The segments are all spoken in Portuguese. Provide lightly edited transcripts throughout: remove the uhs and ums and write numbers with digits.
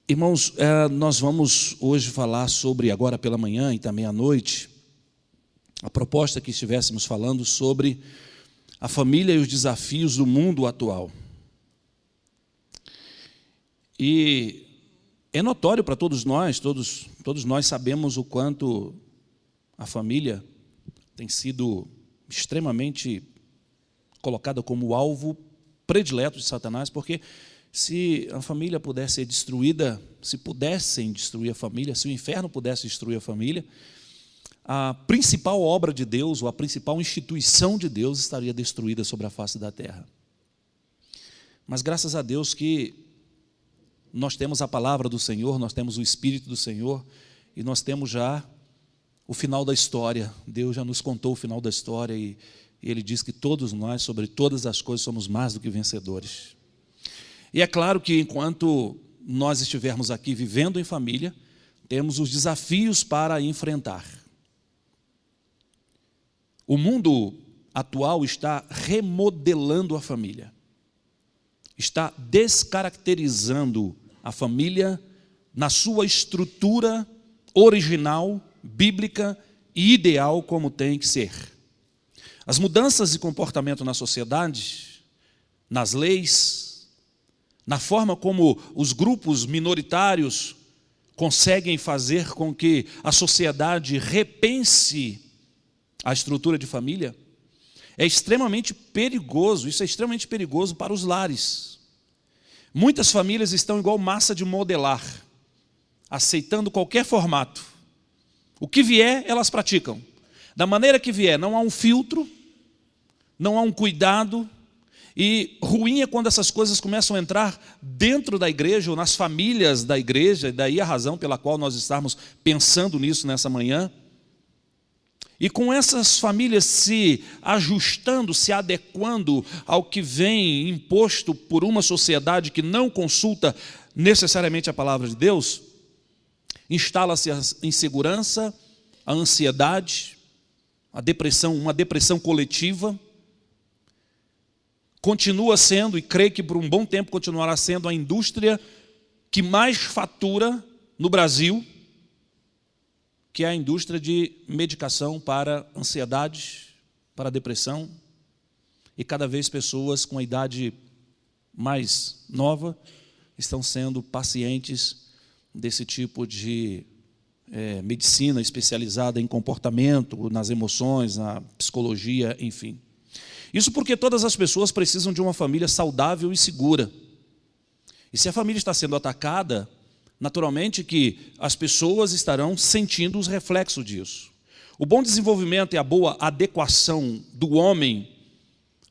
Irmãos, nós vamos hoje falar sobre, agora pela manhã e também à noite, a proposta que estivéssemos falando sobre a família e os desafios do mundo atual. E é notório para todos nós, todos nós sabemos o quanto a família tem sido extremamente colocada como alvo predileto de Satanás, porque se a família pudesse ser destruída, se pudessem destruir a família, se o inferno pudesse destruir a família, a principal obra de Deus, ou a principal instituição de Deus estaria destruída sobre a face da terra. Mas graças a Deus que nós temos a palavra do Senhor, nós temos o Espírito do Senhor, e nós temos já o final da história. Deus já nos contou o final da história, e Ele diz que todos nós, sobre todas as coisas, somos mais do que vencedores. E é claro que enquanto nós estivermos aqui vivendo em família, temos os desafios para enfrentar. O mundo atual está remodelando a família, está descaracterizando a família na sua estrutura original, bíblica e ideal como tem que ser. As mudanças de comportamento na sociedade, nas leis, na forma como os grupos minoritários conseguem fazer com que a sociedade repense a estrutura de família, é extremamente perigoso, isso é extremamente perigoso para os lares. Muitas famílias estão igual massa de modelar, aceitando qualquer formato. O que vier, elas praticam. Da maneira que vier, não há um filtro, não há um cuidado. E ruim é quando essas coisas começam a entrar dentro da igreja ou nas famílias da igreja, e daí a razão pela qual nós estamos pensando nisso nessa manhã. E com essas famílias se ajustando, se adequando ao que vem imposto por uma sociedade que não consulta necessariamente a palavra de Deus, instala-se a insegurança, a ansiedade, a depressão, uma depressão coletiva. Continua sendo, e creio que por um bom tempo continuará sendo, a indústria que mais fatura no Brasil, que é a indústria de medicação para ansiedade, para depressão, e cada vez pessoas com a idade mais nova estão sendo pacientes desse tipo de medicina especializada em comportamento, nas emoções, na psicologia, enfim. Isso porque todas as pessoas precisam de uma família saudável e segura. E se a família está sendo atacada, naturalmente que as pessoas estarão sentindo os reflexos disso. O bom desenvolvimento e a boa adequação do homem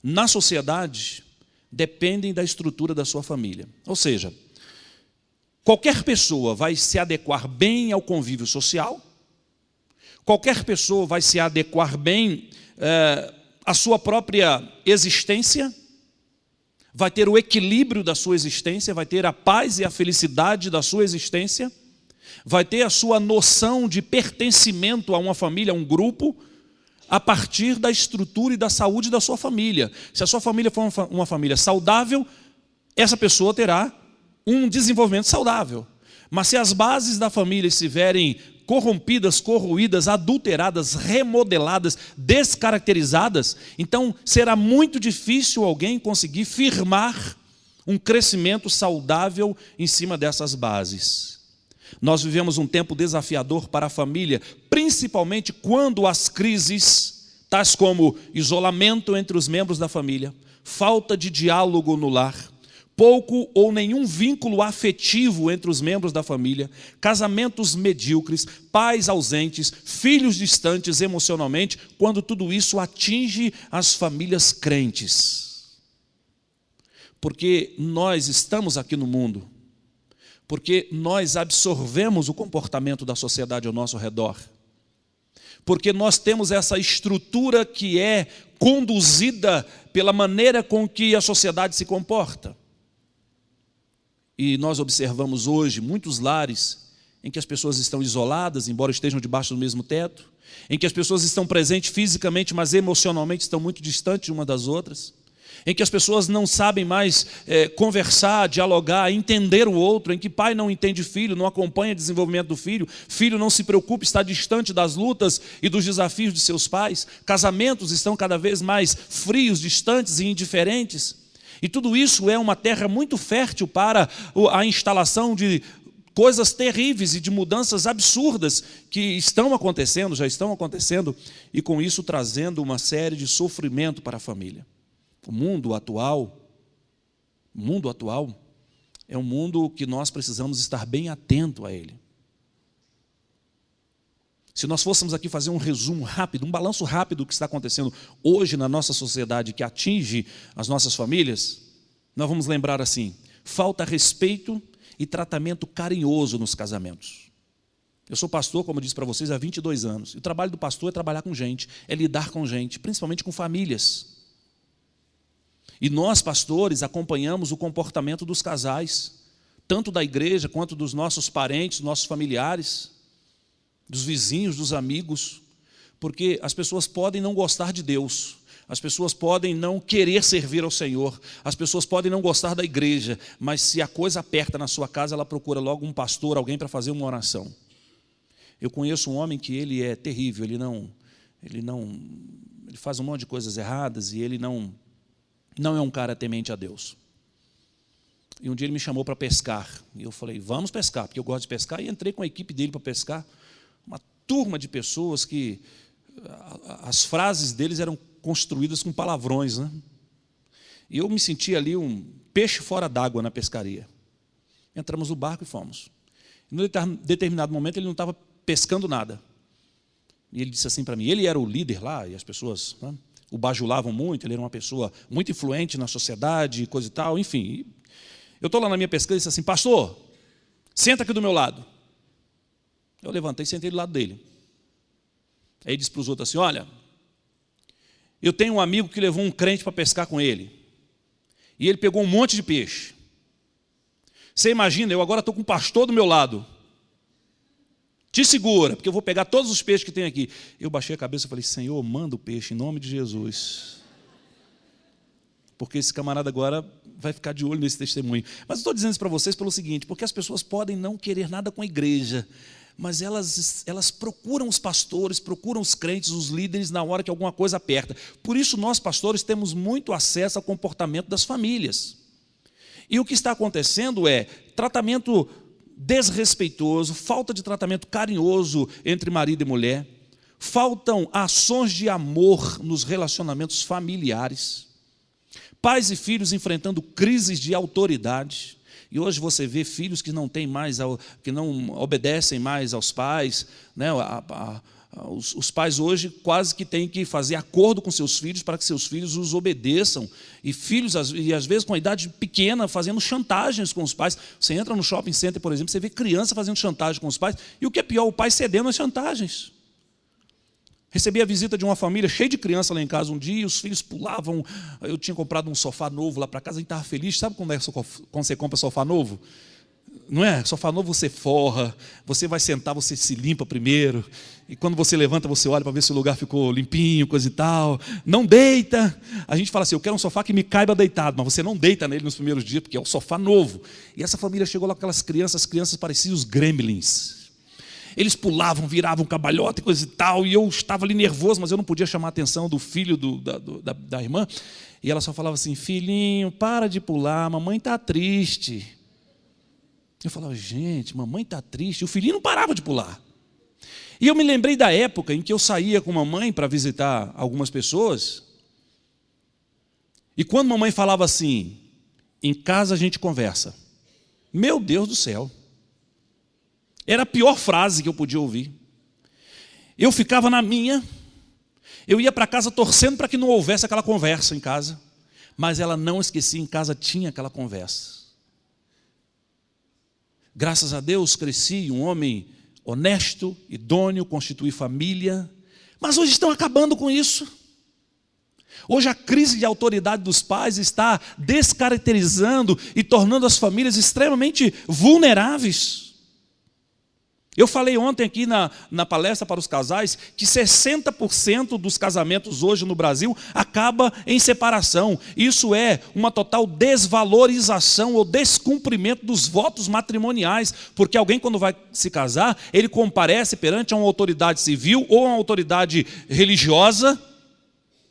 na sociedade dependem da estrutura da sua família. Ou seja, qualquer pessoa vai se adequar bem ao convívio social, qualquer pessoa vai se adequar bem à sua própria existência, vai ter o equilíbrio da sua existência, vai ter a paz e a felicidade da sua existência, vai ter a sua noção de pertencimento a uma família, a um grupo, a partir da estrutura e da saúde da sua família. Se a sua família for uma família saudável, essa pessoa terá um desenvolvimento saudável. Mas se as bases da família estiverem corrompidas, corroídas, adulteradas, remodeladas, descaracterizadas, então será muito difícil alguém conseguir firmar um crescimento saudável em cima dessas bases. Nós vivemos um tempo desafiador para a família, principalmente quando as crises, tais como isolamento entre os membros da família, falta de diálogo no lar, pouco ou nenhum vínculo afetivo entre os membros da família, casamentos medíocres, pais ausentes, filhos distantes emocionalmente, quando tudo isso atinge as famílias crentes. Porque nós estamos aqui no mundo, porque nós absorvemos o comportamento da sociedade ao nosso redor, porque nós temos essa estrutura que é conduzida pela maneira com que a sociedade se comporta. E nós observamos hoje muitos lares em que as pessoas estão isoladas, embora estejam debaixo do mesmo teto, em que as pessoas estão presentes fisicamente, mas emocionalmente estão muito distantes uma das outras, em que as pessoas não sabem mais conversar, dialogar, entender o outro, em que pai não entende filho, não acompanha o desenvolvimento do filho, filho não se preocupa, está distante das lutas e dos desafios de seus pais, casamentos estão cada vez mais frios, distantes e indiferentes, e tudo isso é uma terra muito fértil para a instalação de coisas terríveis e de mudanças absurdas que estão acontecendo, já estão acontecendo, e com isso trazendo uma série de sofrimento para a família. O mundo atual é um mundo que nós precisamos estar bem atento a ele. Se nós fôssemos aqui fazer um resumo rápido, um balanço rápido do que está acontecendo hoje na nossa sociedade que atinge as nossas famílias, nós vamos lembrar assim: falta respeito e tratamento carinhoso nos casamentos. Eu sou pastor, como eu disse para vocês, há 22 anos. E o trabalho do pastor é trabalhar com gente, é lidar com gente, principalmente com famílias. E nós, pastores, acompanhamos o comportamento dos casais, tanto da igreja quanto dos nossos parentes, nossos familiares, dos vizinhos, dos amigos, porque as pessoas podem não gostar de Deus, as pessoas podem não querer servir ao Senhor, as pessoas podem não gostar da igreja, mas se a coisa aperta na sua casa, ela procura logo um pastor, alguém para fazer uma oração. Eu conheço um homem que ele é terrível, ele faz um monte de coisas erradas e ele não é um cara temente a Deus. E um dia ele me chamou para pescar. E eu falei, vamos pescar, porque eu gosto de pescar. E entrei com a equipe dele para pescar. Uma turma de pessoas que as frases deles eram construídas com palavrões, né? E eu me senti ali um peixe fora d'água na pescaria. Entramos no barco e fomos. E num determinado momento ele não estava pescando nada. E ele disse assim para mim, ele era o líder lá, e as pessoas, né, o bajulavam muito, ele era uma pessoa muito influente na sociedade, coisa e tal, enfim. Eu estou lá na minha pesquisa e disse assim, pastor, senta aqui do meu lado. Eu levantei e sentei do lado dele. Aí ele disse para os outros assim, olha, eu tenho um amigo que levou um crente para pescar com ele. E ele pegou um monte de peixe. Você imagina, eu agora estou com um pastor do meu lado. Te segura, porque eu vou pegar todos os peixes que tem aqui. Eu baixei a cabeça e falei, Senhor, manda o peixe em nome de Jesus. Porque esse camarada agora vai ficar de olho nesse testemunho. Mas eu estou dizendo isso para vocês pelo seguinte, porque as pessoas podem não querer nada com a igreja, mas elas procuram os pastores, procuram os crentes, os líderes na hora que alguma coisa aperta. Por isso nós, pastores, temos muito acesso ao comportamento das famílias. E o que está acontecendo é tratamento desrespeitoso, falta de tratamento carinhoso entre marido e mulher, faltam ações de amor nos relacionamentos familiares, pais e filhos enfrentando crises de autoridade. E hoje você vê filhos que não têm mais, que não obedecem mais aos pais, né? Os pais hoje quase que têm que fazer acordo com seus filhos para que seus filhos os obedeçam. E filhos, e às vezes com a idade pequena, fazendo chantagens com os pais. Você entra no shopping center, por exemplo, você vê criança fazendo chantagem com os pais. E o que é pior, o pai cedendo às chantagens. Recebi a visita de uma família cheia de criança lá em casa um dia, e os filhos pulavam. Eu tinha comprado um sofá novo lá para casa, a gente estava feliz. Sabe quando você compra sofá novo? Não é? Sofá novo você forra, você vai sentar, você se limpa primeiro, e quando você levanta, você olha para ver se o lugar ficou limpinho, coisa e tal. Não deita. A gente fala assim, eu quero um sofá que me caiba deitado, mas você não deita nele nos primeiros dias, porque é um sofá novo. E essa família chegou lá com aquelas crianças, as crianças pareciam os gremlins. Eles pulavam, viravam cabalhota e coisa e tal, e eu estava ali nervoso, mas eu não podia chamar a atenção do filho da irmã, e ela só falava assim, filhinho, para de pular, mamãe está triste. Eu falava, gente, mamãe está triste. O filhinho não parava de pular. E eu me lembrei da época em que eu saía com mamãe para visitar algumas pessoas. E quando mamãe falava assim, em casa a gente conversa. Meu Deus do céu. Era a pior frase que eu podia ouvir. Eu ficava na minha. Eu ia para casa torcendo para que não houvesse aquela conversa em casa. Mas ela não esquecia, em casa tinha aquela conversa. Graças a Deus cresci um homem honesto, idôneo, constituí família. Mas hoje estão acabando com isso. Hoje a crise de autoridade dos pais está descaracterizando e tornando as famílias extremamente vulneráveis. Eu falei ontem aqui na palestra para os casais que 60% dos casamentos hoje no Brasil acaba em separação. Isso é uma total desvalorização ou descumprimento dos votos matrimoniais, porque alguém, quando vai se casar, ele comparece perante uma autoridade civil ou uma autoridade religiosa,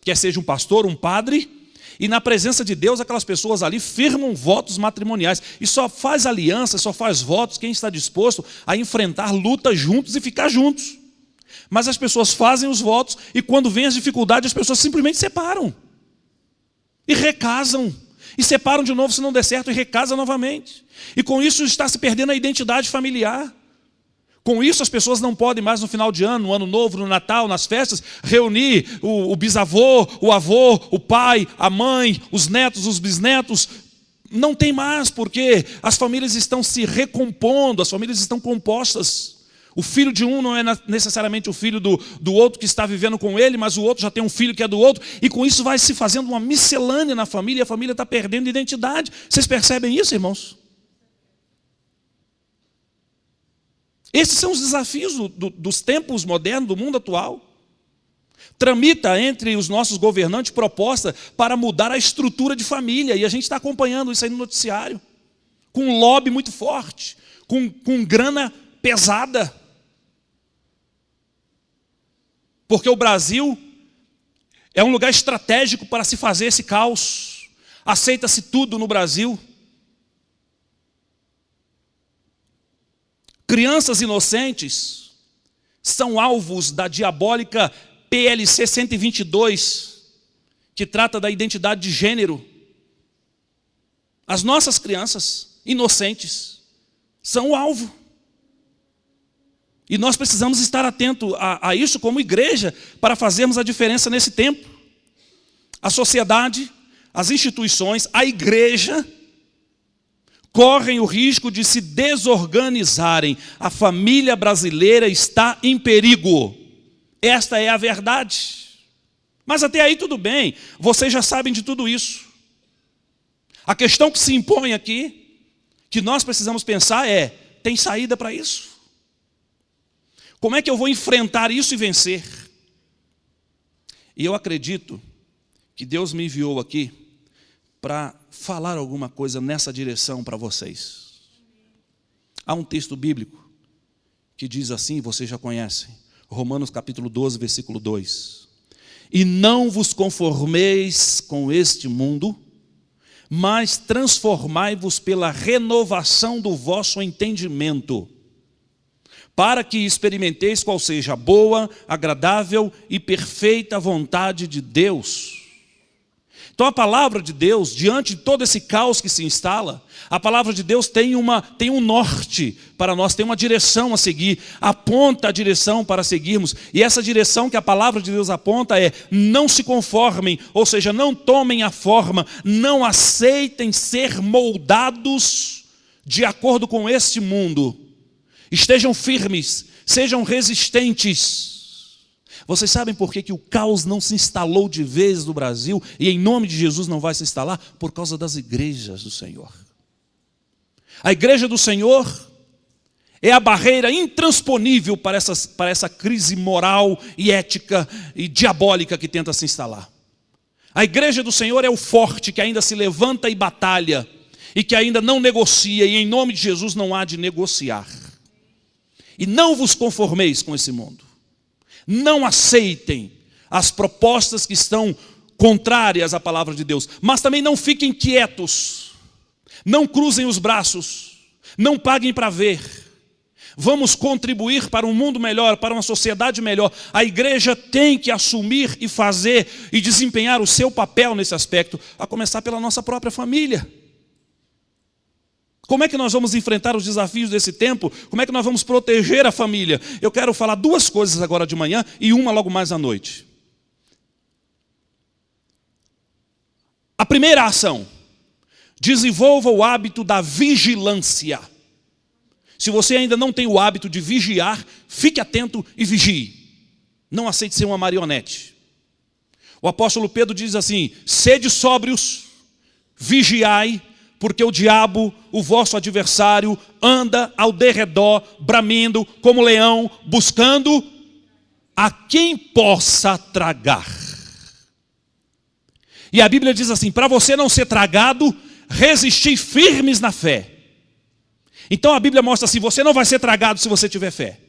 quer seja um pastor, um padre, e na presença de Deus, aquelas pessoas ali firmam votos matrimoniais. E só faz aliança, só faz votos quem está disposto a enfrentar lutas juntos e ficar juntos. Mas as pessoas fazem os votos e quando vem as dificuldades, as pessoas simplesmente separam. E recasam. E separam de novo se não der certo e recasam novamente. E com isso está se perdendo a identidade familiar. Com isso, as pessoas não podem mais no final de ano, no ano novo, no Natal, nas festas, reunir o bisavô, o avô, o pai, a mãe, os netos, os bisnetos. Não tem mais, porque as famílias estão se recompondo, as famílias estão compostas. O filho de um não é necessariamente o filho do outro que está vivendo com ele, mas o outro já tem um filho que é do outro, e com isso vai se fazendo uma miscelânea na família, e a família está perdendo identidade. Vocês percebem isso, irmãos? Esses são os desafios dos tempos modernos, do mundo atual. Tramita entre os nossos governantes proposta para mudar a estrutura de família, e a gente está acompanhando isso aí no noticiário, com um lobby muito forte, com grana pesada. Porque o Brasil é um lugar estratégico para se fazer esse caos. Aceita-se tudo no Brasil. Crianças inocentes são alvos da diabólica PLC 122, que trata da identidade de gênero. As nossas crianças inocentes são o alvo. E nós precisamos estar atentos a isso como igreja para fazermos a diferença nesse tempo. A sociedade, as instituições, a igreja correm o risco de se desorganizarem. A família brasileira está em perigo. Esta é a verdade. Mas até aí tudo bem, vocês já sabem de tudo isso. A questão que se impõe aqui, que nós precisamos pensar é, tem saída para isso? Como é que eu vou enfrentar isso e vencer? E eu acredito que Deus me enviou aqui para falar alguma coisa nessa direção para vocês. Há um texto bíblico que diz assim, vocês já conhecem, Romanos capítulo 12, versículo 2. E não vos conformeis com este mundo, mas transformai-vos pela renovação do vosso entendimento, para que experimenteis qual seja a boa, agradável e perfeita vontade de Deus. Então a palavra de Deus, diante de todo esse caos que se instala, a palavra de Deus tem um norte para nós, tem uma direção a seguir, aponta a direção para seguirmos. E essa direção que a palavra de Deus aponta é, não se conformem, ou seja, não tomem a forma, não aceitem ser moldados de acordo com este mundo. Estejam firmes, sejam resistentes. Vocês sabem por que o caos não se instalou de vez no Brasil e em nome de Jesus não vai se instalar? Por causa das igrejas do Senhor. A igreja do Senhor é a barreira intransponível para essa crise moral e ética e diabólica que tenta se instalar. A igreja do Senhor é o forte que ainda se levanta e batalha e que ainda não negocia, e em nome de Jesus não há de negociar. E não vos conformeis com esse mundo. Não aceitem as propostas que estão contrárias à palavra de Deus. Mas também não fiquem quietos. Não cruzem os braços. Não paguem para ver. Vamos contribuir para um mundo melhor, para uma sociedade melhor. A igreja tem que assumir e fazer e desempenhar o seu papel nesse aspecto, a começar pela nossa própria família. Como é que nós vamos enfrentar os desafios desse tempo? Como é que nós vamos proteger a família? Eu quero falar duas coisas agora de manhã e uma logo mais à noite. A primeira ação, desenvolva o hábito da vigilância. Se você ainda não tem o hábito de vigiar, fique atento e vigie. Não aceite ser uma marionete. O apóstolo Pedro diz assim, sede sóbrios, vigiai, porque o diabo, o vosso adversário, anda ao derredor, bramindo como leão, buscando a quem possa tragar. E a Bíblia diz assim, para você não ser tragado, resistir firmes na fé. Então a Bíblia mostra assim, você não vai ser tragado se você tiver fé.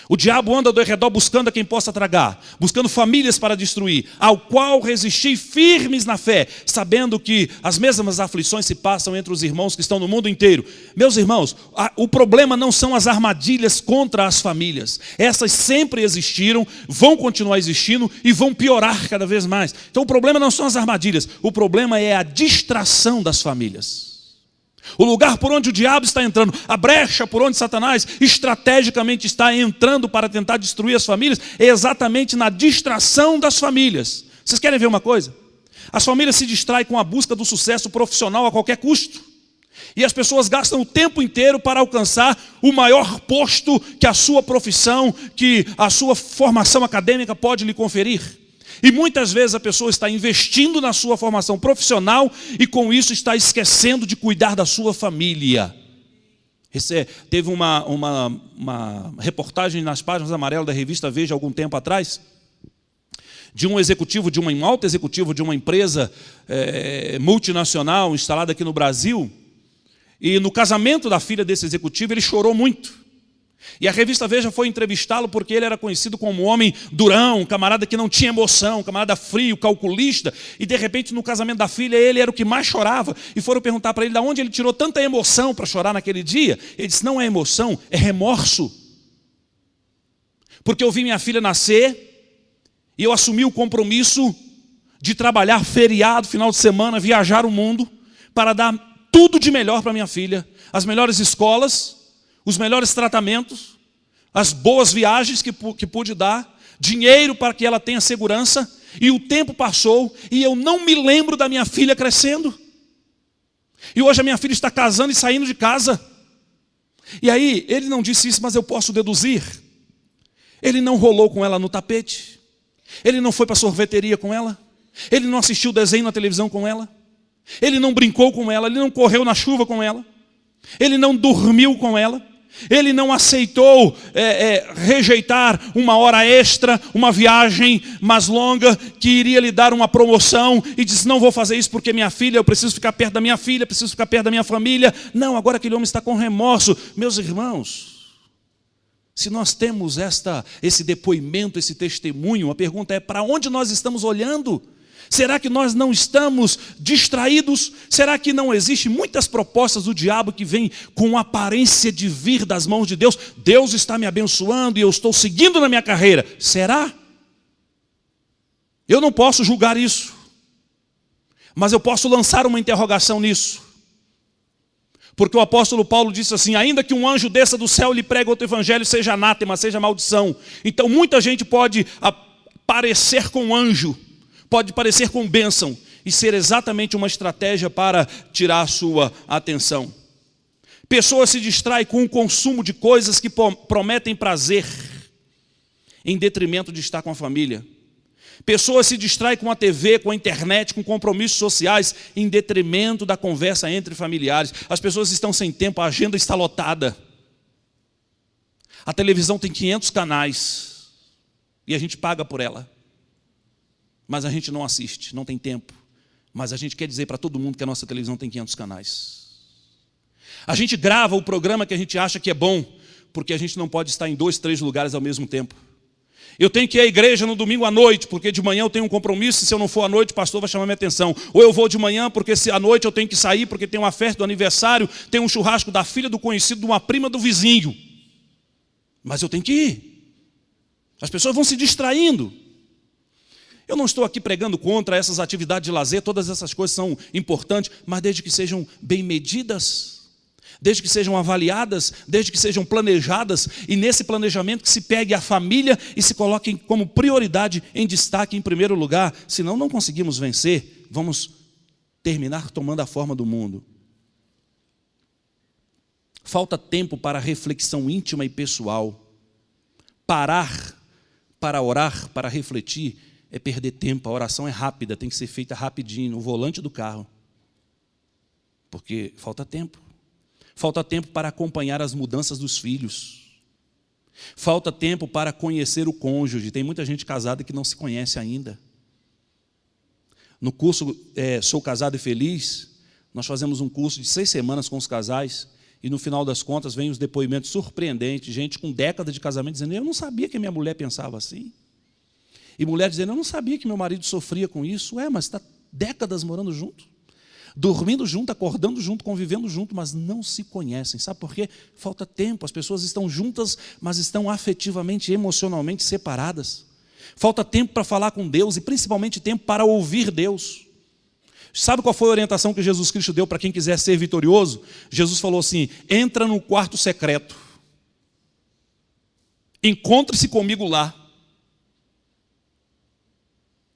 O diabo anda ao redor buscando a quem possa tragar, buscando famílias para destruir, ao qual resistir firmes na fé, sabendo que as mesmas aflições se passam entre os irmãos que estão no mundo inteiro. Meus irmãos, o problema não são as armadilhas contra as famílias. Essas sempre existiram, vão continuar existindo e vão piorar cada vez mais. Então o problema não são as armadilhas, o problema é a distração das famílias. O lugar por onde o diabo está entrando, a brecha por onde Satanás estrategicamente está entrando para tentar destruir as famílias, é exatamente na distração das famílias. Vocês querem ver uma coisa? As famílias se distraem com a busca do sucesso profissional a qualquer custo. E as pessoas gastam o tempo inteiro para alcançar o maior posto que a sua profissão, que a sua formação acadêmica pode lhe conferir. E muitas vezes a pessoa está investindo na sua formação profissional e com isso está esquecendo de cuidar da sua família. Teve uma reportagem nas páginas amarelas da revista Veja algum tempo atrás, de um executivo, um alto executivo de uma empresa multinacional instalada aqui no Brasil, e no casamento da filha desse executivo ele chorou muito. E a revista Veja foi entrevistá-lo porque ele era conhecido como um homem durão, um camarada que não tinha emoção, um camarada frio, calculista. E de repente no casamento da filha ele era o que mais chorava. E foram perguntar para ele de onde ele tirou tanta emoção para chorar naquele dia. Ele disse, não é emoção, é remorso. Porque eu vi minha filha nascer e eu assumi o compromisso de trabalhar feriado, final de semana, viajar o mundo para dar tudo de melhor para minha filha. As melhores escolas, os melhores tratamentos, as boas viagens que pude dar, dinheiro para que ela tenha segurança, e o tempo passou, e eu não me lembro da minha filha crescendo. E hoje a minha filha está casando e saindo de casa. E aí, ele não disse isso, mas eu posso deduzir. Ele não rolou com ela no tapete, ele não foi para a sorveteria com ela, ele não assistiu desenho na televisão com ela, ele não brincou com ela, ele não correu na chuva com ela, ele não dormiu com ela, ele não aceitou rejeitar uma hora extra, uma viagem mais longa que iria lhe dar uma promoção e disse, não vou fazer isso porque minha filha, eu preciso ficar perto da minha filha, preciso ficar perto da minha família. Não, agora aquele homem está com remorso. Meus irmãos, se nós temos esse depoimento, esse testemunho, a pergunta é, para onde nós estamos olhando? Será que nós não estamos distraídos? Será que não existem muitas propostas do diabo que vêm com aparência de vir das mãos de Deus? Deus está me abençoando e eu estou seguindo na minha carreira. Será? Eu não posso julgar isso, mas eu posso lançar uma interrogação nisso. Porque o apóstolo Paulo disse assim, ainda que um anjo desça do céu e lhe pregue outro evangelho, seja anátema, seja maldição. Então muita gente pode parecer com anjo, pode parecer com bênção e ser exatamente uma estratégia para tirar a sua atenção. Pessoas se distraem com o consumo de coisas que prometem prazer, em detrimento de estar com a família. Pessoas se distraem com a TV, com a internet, com compromissos sociais, em detrimento da conversa entre familiares. As pessoas estão sem tempo, a agenda está lotada. A televisão tem 500 canais e a gente paga por ela. Mas a gente não assiste, não tem tempo. Mas a gente quer dizer para todo mundo que a nossa televisão tem 500 canais. A gente grava o programa que a gente acha que é bom, porque a gente não pode estar em 2, 3 lugares ao mesmo tempo. Eu tenho que ir à igreja no domingo à noite, porque de manhã eu tenho um compromisso, e se eu não for à noite, o pastor vai chamar minha atenção. Ou eu vou de manhã, porque à noite eu tenho que sair, porque tem uma festa do aniversário, tem um churrasco da filha do conhecido, de uma prima do vizinho. Mas eu tenho que ir. As pessoas vão se distraindo. Eu não estou aqui pregando contra essas atividades de lazer, todas essas coisas são importantes, mas desde que sejam bem medidas, desde que sejam avaliadas, desde que sejam planejadas, e nesse planejamento que se pegue a família e se coloque como prioridade, em destaque, em primeiro lugar. Senão não conseguimos vencer, vamos terminar tomando a forma do mundo. Falta tempo para reflexão íntima e pessoal. Parar para orar, para refletir, é perder tempo. A oração é rápida, tem que ser feita rapidinho, no volante do carro. Porque falta tempo. Falta tempo para acompanhar as mudanças dos filhos. Falta tempo para conhecer o cônjuge. Tem muita gente casada que não se conhece ainda. No curso Sou Casado e Feliz, nós fazemos um curso de 6 semanas com os casais, e no final das contas vem os depoimentos surpreendentes, gente com décadas de casamento dizendo: eu não sabia que minha mulher pensava assim. E mulher dizendo: eu não sabia que meu marido sofria com isso. Mas está décadas morando junto, dormindo junto, acordando junto, convivendo junto, mas não se conhecem. Sabe por quê? Falta tempo. As pessoas estão juntas, mas estão afetivamente e emocionalmente separadas. Falta tempo para falar com Deus e principalmente tempo para ouvir Deus. Sabe qual foi a orientação que Jesus Cristo deu para quem quiser ser vitorioso? Jesus falou assim: entra no quarto secreto, encontre-se comigo lá.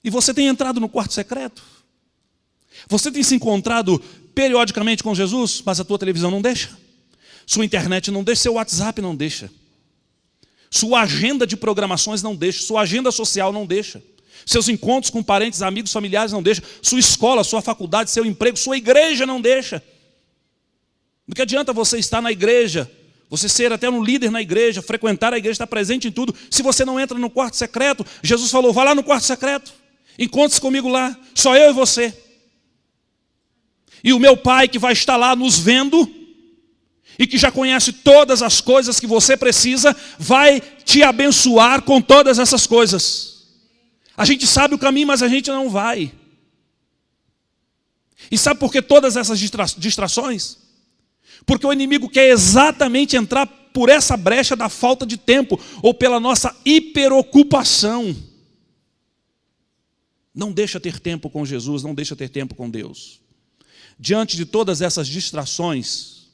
E você tem entrado no quarto secreto? Você tem se encontrado periodicamente com Jesus, mas a tua televisão não deixa, sua internet não deixa, seu WhatsApp não deixa, sua agenda de programações não deixa, sua agenda social não deixa, seus encontros com parentes, amigos, familiares não deixa, sua escola, sua faculdade, seu emprego, sua igreja não deixa. Não que adianta você estar na igreja, você ser até um líder na igreja, frequentar a igreja, estar presente em tudo, se você não entra no quarto secreto. Jesus falou: vá lá no quarto secreto, encontre-se comigo lá, só eu e você. E o meu Pai que vai estar lá nos vendo, e que já conhece todas as coisas que você precisa, vai te abençoar com todas essas coisas. A gente sabe o caminho, mas a gente não vai. E sabe por que todas essas distrações? Porque o inimigo quer exatamente entrar por essa brecha da falta de tempo, ou pela nossa hiperocupação. Não deixa ter tempo com Jesus, não deixa ter tempo com Deus. Diante de todas essas distrações,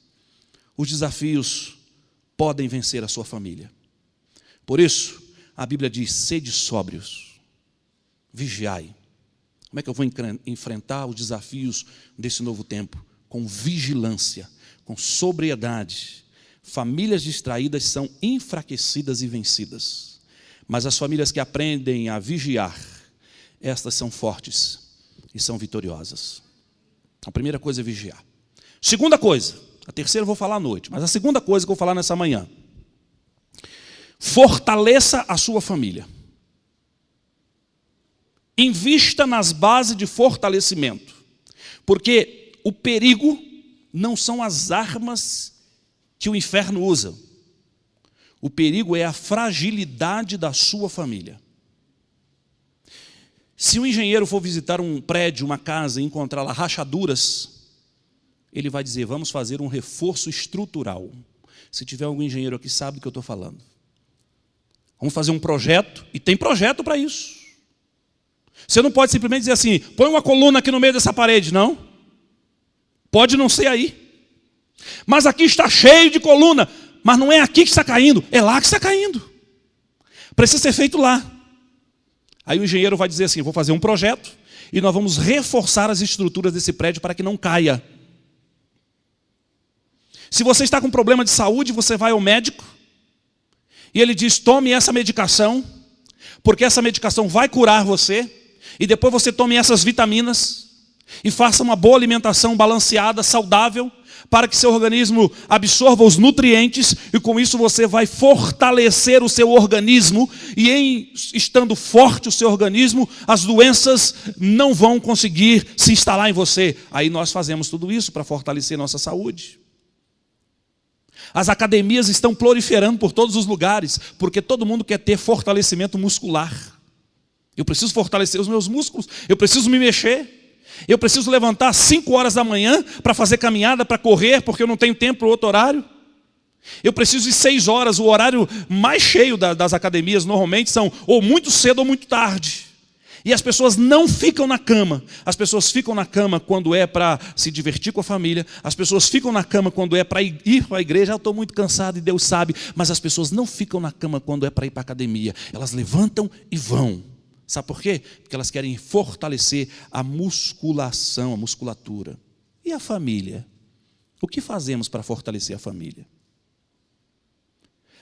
os desafios podem vencer a sua família. Por isso, a Bíblia diz: sede sóbrios, vigiai. Como é que eu vou enfrentar os desafios desse novo tempo? Com vigilância, com sobriedade. Famílias distraídas são enfraquecidas e vencidas. Mas as famílias que aprendem a vigiar, estas são fortes e são vitoriosas. A primeira coisa é vigiar. Segunda coisa, a terceira eu vou falar à noite, mas a segunda coisa que eu vou falar nessa manhã: fortaleça a sua família. Invista nas bases de fortalecimento, porque o perigo não são as armas que o inferno usa. O perigo é a fragilidade da sua família. Se um engenheiro for visitar um prédio, uma casa e encontrar lá rachaduras, ele vai dizer: vamos fazer um reforço estrutural. Se tiver algum engenheiro aqui, sabe do que eu estou falando. Vamos fazer um projeto, e tem projeto para isso. Você não pode simplesmente dizer assim: põe uma coluna aqui no meio dessa parede. Não. Pode não ser aí. Mas aqui está cheio de coluna. Mas não é aqui que está caindo, é lá que está caindo. Precisa ser feito lá. Aí o engenheiro vai dizer assim: vou fazer um projeto e nós vamos reforçar as estruturas desse prédio para que não caia. Se você está com problema de saúde, você vai ao médico e ele diz: tome essa medicação, porque essa medicação vai curar você, e depois você tome essas vitaminas e faça uma boa alimentação balanceada, saudável, para que seu organismo absorva os nutrientes, e com isso você vai fortalecer o seu organismo, e estando forte o seu organismo, as doenças não vão conseguir se instalar em você. Aí nós fazemos tudo isso para fortalecer nossa saúde. As academias estão proliferando por todos os lugares, porque todo mundo quer ter fortalecimento muscular. Eu preciso fortalecer os meus músculos, eu preciso me mexer. Eu preciso levantar às 5 horas da manhã para fazer caminhada, para correr, porque eu não tenho tempo para outro horário. Eu preciso ir 6 horas, o horário mais cheio das academias normalmente são ou muito cedo ou muito tarde. E as pessoas não ficam na cama. As pessoas ficam na cama quando é para se divertir com a família. As pessoas ficam na cama quando é para ir para a igreja. Eu estou muito cansado e Deus sabe. Mas as pessoas não ficam na cama quando é para ir para a academia. Elas levantam e vão. Sabe por quê? Porque elas querem fortalecer a musculação, a musculatura. E a família? O que fazemos para fortalecer a família?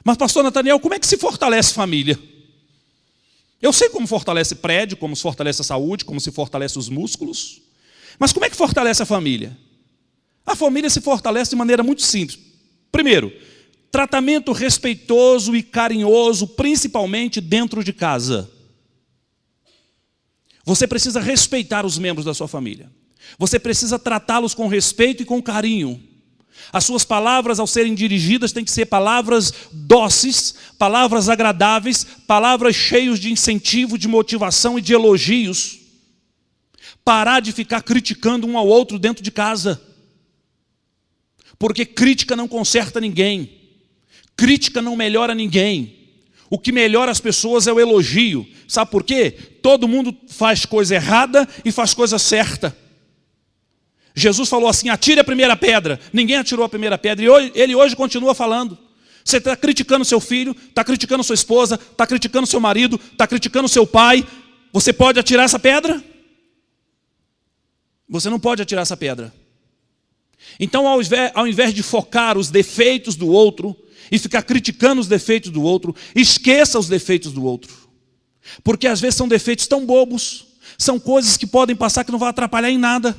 Mas pastor Nathaniel, como é que se fortalece família? Eu sei como fortalece prédio, como se fortalece a saúde, como se fortalece os músculos. Mas como é que fortalece a família? A família se fortalece de maneira muito simples. Primeiro, tratamento respeitoso e carinhoso, principalmente dentro de casa. Você precisa respeitar os membros da sua família. Você precisa tratá-los com respeito e com carinho. As suas palavras, ao serem dirigidas, têm que ser palavras dóceis, palavras agradáveis, palavras cheias de incentivo, de motivação e de elogios. Parar de ficar criticando um ao outro dentro de casa. Porque crítica não conserta ninguém. Crítica não melhora ninguém. O que melhora as pessoas é o elogio. Sabe por quê? Todo mundo faz coisa errada e faz coisa certa. Jesus falou assim, atire a primeira pedra. Ninguém atirou a primeira pedra. E ele hoje continua falando. Você está criticando seu filho, está criticando sua esposa, está criticando seu marido, está criticando seu pai. Você pode atirar essa pedra? Você não pode atirar essa pedra. Então, ao invés de focar os defeitos do outro e ficar criticando os defeitos do outro, esqueça os defeitos do outro. Porque às vezes são defeitos tão bobos, são coisas que podem passar que não vão atrapalhar em nada.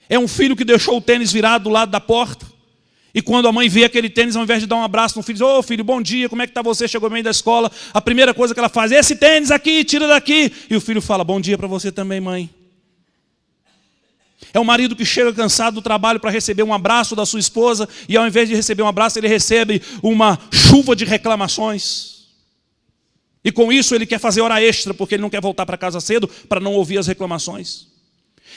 É um filho que deixou o tênis virado do lado da porta, e quando a mãe vê aquele tênis, ao invés de dar um abraço no filho, diz, ô filho, bom dia, como é que está você? Chegou bem da escola. A primeira coisa que ela faz, esse tênis aqui, tira daqui. E o filho fala, bom dia para você também, mãe. É um marido que chega cansado do trabalho para receber um abraço da sua esposa, e ao invés de receber um abraço, ele recebe uma chuva de reclamações. E com isso ele quer fazer hora extra, porque ele não quer voltar para casa cedo para não ouvir as reclamações.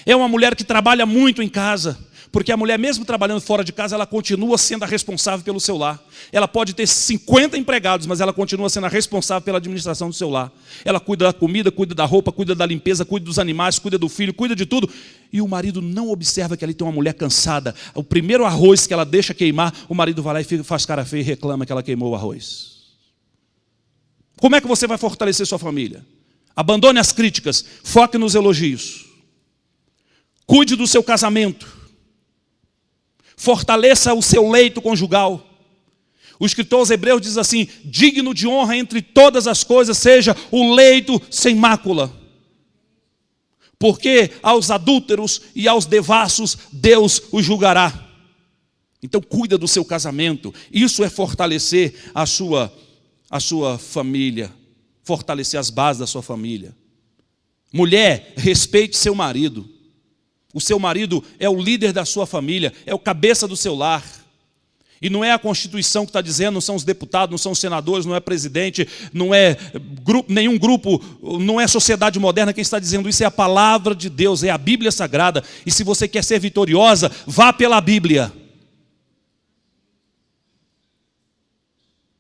É uma mulher que trabalha muito em casa, porque a mulher, mesmo trabalhando fora de casa, ela continua sendo a responsável pelo seu lar. Ela pode ter 50 empregados, mas ela continua sendo a responsável pela administração do seu lar. Ela cuida da comida, cuida da roupa, cuida da limpeza, cuida dos animais, cuida do filho, cuida de tudo. E o marido não observa que ali tem uma mulher cansada. O primeiro arroz que ela deixa queimar, o marido vai lá e faz cara feia e reclama que ela queimou o arroz. Como é que você vai fortalecer sua família? Abandone as críticas, foque nos elogios. Cuide do seu casamento. Fortaleça o seu leito conjugal. O escritor aos Hebreus diz assim, digno de honra entre todas as coisas seja o leito sem mácula. Porque aos adúlteros e aos devassos Deus os julgará. Então cuida do seu casamento. Isso é fortalecer a sua família. Fortalecer as bases da sua família. Mulher, respeite seu marido. O seu marido é o líder da sua família, é o cabeça do seu lar. E não é a Constituição que está dizendo, não são os deputados, não são os senadores, não é presidente, não é nenhum grupo, não é sociedade moderna quem está dizendo isso, é a palavra de Deus, é a Bíblia Sagrada. E se você quer ser vitoriosa, vá pela Bíblia.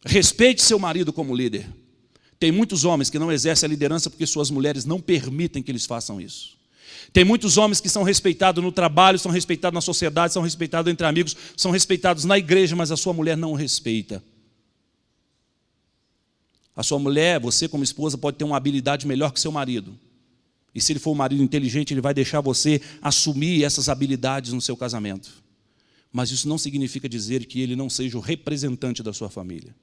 Respeite seu marido como líder. Tem muitos homens que não exercem a liderança porque suas mulheres não permitem que eles façam isso. Tem muitos homens que são respeitados no trabalho, são respeitados na sociedade, são respeitados entre amigos, são respeitados na igreja, mas a sua mulher não o respeita. A sua mulher, você como esposa, pode ter uma habilidade melhor que seu marido. E se ele for um marido inteligente, ele vai deixar você assumir essas habilidades no seu casamento. Mas isso não significa dizer que ele não seja o representante da sua família.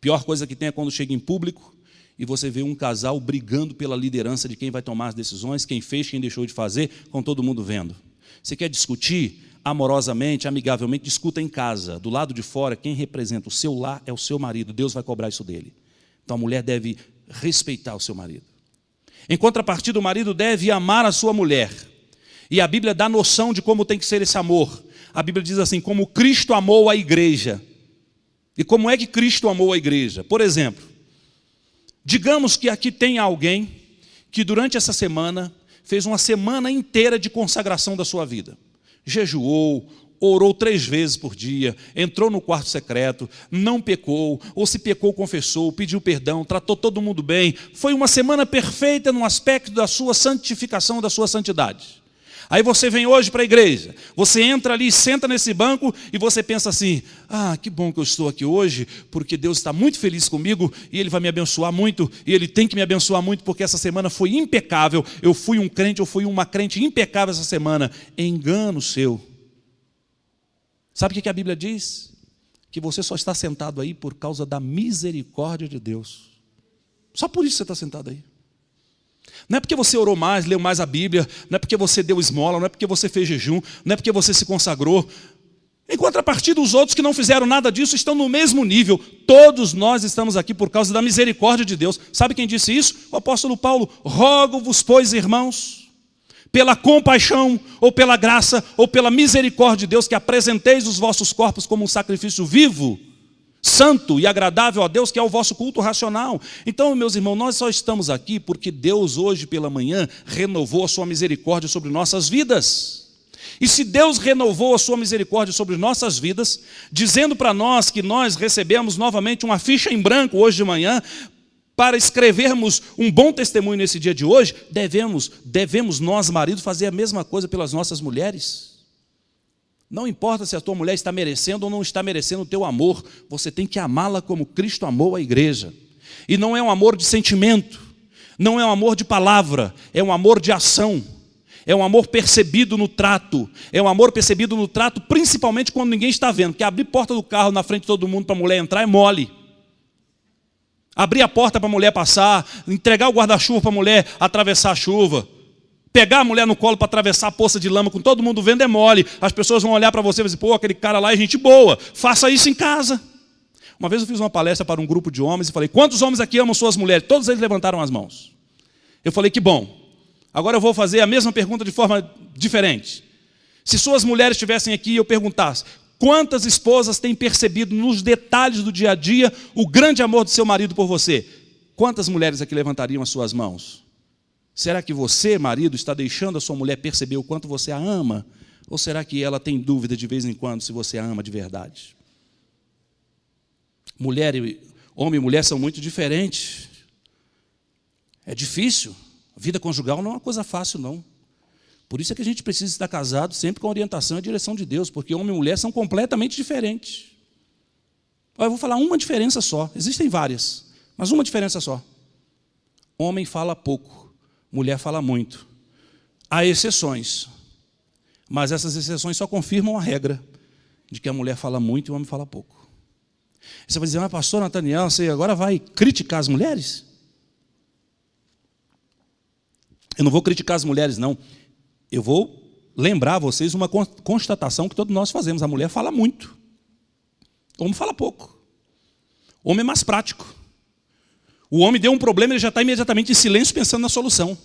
Pior coisa que tem é quando chega em público, e você vê um casal brigando pela liderança de quem vai tomar as decisões, quem fez, quem deixou de fazer, com todo mundo vendo. Você quer discutir amorosamente, amigavelmente, discuta em casa. Do lado de fora, quem representa o seu lar é o seu marido. Deus vai cobrar isso dele. Então a mulher deve respeitar o seu marido. Em contrapartida, o marido deve amar a sua mulher. E a Bíblia dá noção de como tem que ser esse amor. A Bíblia diz assim, como Cristo amou a igreja. E como é que Cristo amou a igreja? Por exemplo, digamos que aqui tem alguém que durante essa semana fez uma semana inteira de consagração da sua vida. Jejuou, orou 3 vezes por dia, entrou no quarto secreto, não pecou, ou se pecou, confessou, pediu perdão, tratou todo mundo bem. Foi uma semana perfeita no aspecto da sua santificação, da sua santidade. Aí você vem hoje para a igreja, você entra ali, senta nesse banco e você pensa assim, que bom que eu estou aqui hoje, porque Deus está muito feliz comigo e Ele vai me abençoar muito, e Ele tem que me abençoar muito porque essa semana foi impecável, eu fui um crente, eu fui uma crente impecável essa semana. Engano seu. Sabe o que a Bíblia diz? Que você só está sentado aí por causa da misericórdia de Deus. Só por isso você está sentado aí. Não é porque você orou mais, leu mais a Bíblia, não é porque você deu esmola, não é porque você fez jejum, não é porque você se consagrou. Em contrapartida, os outros que não fizeram nada disso estão no mesmo nível. Todos nós estamos aqui por causa da misericórdia de Deus. Sabe quem disse isso? O apóstolo Paulo. Rogo-vos, pois, irmãos, pela compaixão, ou pela graça, ou pela misericórdia de Deus, que apresenteis os vossos corpos como um sacrifício vivo, santo e agradável a Deus, que é o vosso culto racional. Então, meus irmãos, nós só estamos aqui porque Deus hoje pela manhã renovou a sua misericórdia sobre nossas vidas. E se Deus renovou a sua misericórdia sobre nossas vidas, dizendo para nós que nós recebemos novamente uma ficha em branco hoje de manhã, para escrevermos um bom testemunho nesse dia de hoje, devemos nós, maridos, fazer a mesma coisa pelas nossas mulheres. Não importa se a tua mulher está merecendo ou não está merecendo o teu amor, você tem que amá-la como Cristo amou a igreja. E não é um amor de sentimento, não é um amor de palavra, é um amor de ação. É um amor percebido no trato. É um amor percebido no trato, principalmente quando ninguém está vendo. Porque abrir a porta do carro na frente de todo mundo para a mulher entrar é mole. Abrir a porta para a mulher passar, entregar o guarda-chuva para a mulher atravessar a chuva. Pegar a mulher no colo para atravessar a poça de lama com todo mundo vendo é mole. As pessoas vão olhar para você e dizer, pô, aquele cara lá é gente boa. Faça isso em casa. Uma vez eu fiz uma palestra para um grupo de homens e falei, quantos homens aqui amam suas mulheres? Todos eles levantaram as mãos. Eu falei, que bom. Agora eu vou fazer a mesma pergunta de forma diferente. Se suas mulheres estivessem aqui e eu perguntasse, quantas esposas têm percebido nos detalhes do dia a dia o grande amor do seu marido por você? Quantas mulheres aqui levantariam as suas mãos? Será que você, marido, está deixando a sua mulher perceber o quanto você a ama? Ou será que ela tem dúvida de vez em quando se você a ama de verdade? Homem e mulher são muito diferentes. É difícil. A vida conjugal não é uma coisa fácil, não. Por isso é que a gente precisa estar casado sempre com a orientação e a direção de Deus, porque homem e mulher são completamente diferentes. Eu vou falar uma diferença só, existem várias, mas uma diferença só. Homem fala pouco, mulher fala muito. Há exceções, mas essas exceções só confirmam a regra de que a mulher fala muito e o homem fala pouco. Você vai dizer, mas pastor Nathaniel, você agora vai criticar as mulheres? Eu não vou criticar as mulheres, não. Eu vou lembrar a vocês uma constatação que todos nós fazemos. A mulher fala muito. O homem fala pouco. O homem é mais prático. O homem deu um problema, ele já está imediatamente em silêncio pensando na solução.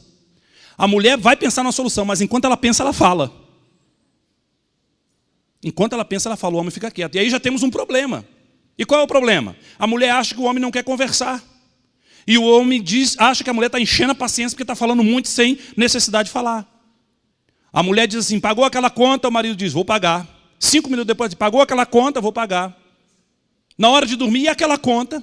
A mulher vai pensar na solução, mas enquanto ela pensa, ela fala. Enquanto ela pensa, ela fala, o homem fica quieto. E aí já temos um problema. E qual é o problema? A mulher acha que o homem não quer conversar. E o homem acha que a mulher está enchendo a paciência porque está falando muito sem necessidade de falar. A mulher diz assim, pagou aquela conta, o marido diz, vou pagar. 5 minutos depois, pagou aquela conta, vou pagar. Na hora de dormir, e aquela conta?